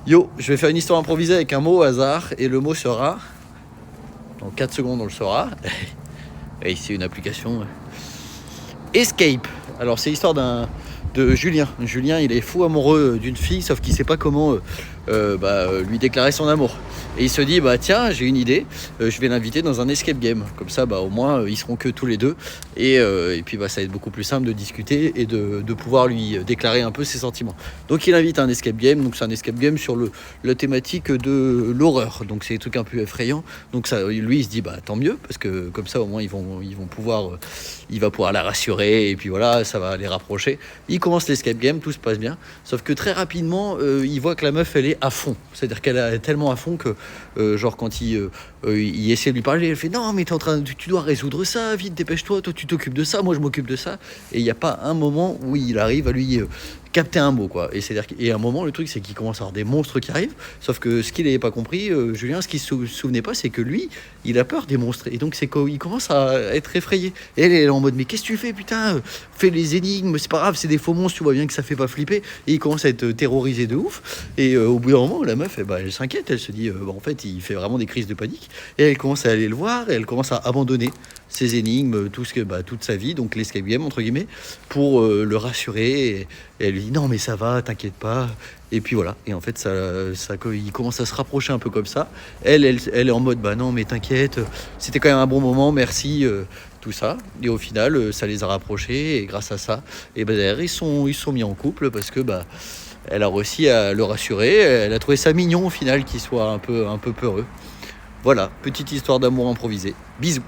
Yo, je vais faire une histoire improvisée avec un mot au hasard et le mot sera. Dans 4 secondes, on le saura. Et c'est une application. Escape. Alors, c'est l'histoire de Julien. Julien, il est fou amoureux d'une fille, sauf qu'il sait pas comment lui déclarer son amour. Et il se dit, bah tiens, j'ai une idée, je vais l'inviter dans un escape game. Comme ça, bah au moins, ils seront que tous les deux. Et puis, bah, ça va être beaucoup plus simple de discuter et de pouvoir lui déclarer un peu ses sentiments. Donc, il invite à un escape game. Donc, c'est un escape game sur la thématique de l'horreur. Donc, c'est des trucs un peu effrayants. Donc, ça, lui, il se dit, bah tant mieux, parce que comme ça, au moins, ils vont pouvoir, il va pouvoir la rassurer. Et puis voilà, ça va les rapprocher. Il commence l'escape game, tout se passe bien. Sauf que très rapidement, il voit que la meuf, elle est à fond. C'est-à-dire qu'elle est tellement à fond que, genre, quand il essaie de lui parler, elle fait non, mais tu dois résoudre ça, vite, dépêche-toi, toi, tu t'occupes de ça, moi, je m'occupe de ça. Et il n'y a pas un moment où il arrive à lui capter un mot, quoi. Et c'est-à-dire qu'à un moment, le truc, c'est qu'il commence à avoir des monstres qui arrivent. Sauf que ce qu'il n'avait pas compris, Julien, ce qu'il se souvenait pas, c'est que lui, il a peur des monstres. Et donc, c'est quand il commence à être effrayé. Et elle est en mode, mais qu'est-ce que tu fais, putain? Fais les énigmes, c'est pas grave, c'est des faux monstres, tu vois bien que ça fait pas flipper. Et il commence à être terrorisé de ouf. Et au bout d'un moment, la meuf, elle s'inquiète. Elle se dit, en fait, il fait vraiment des crises de panique. Et elle commence à aller le voir. Et elle commence à abandonner ses énigmes, toute sa vie, donc l'escape game, entre guillemets, pour le rassurer. Et elle lui dit non mais ça va, t'inquiète pas. Et puis voilà, et en fait il commence à se rapprocher un peu comme ça. Elle est en mode bah non mais t'inquiète, c'était quand même un bon moment, merci, tout ça. Et au final, ça les a rapprochés et grâce à ça, et ben derrière ils sont mis en couple parce que bah elle a réussi à le rassurer. Elle a trouvé ça mignon au final qu'il soit un peu peureux. Voilà, petite histoire d'amour improvisée. Bisous.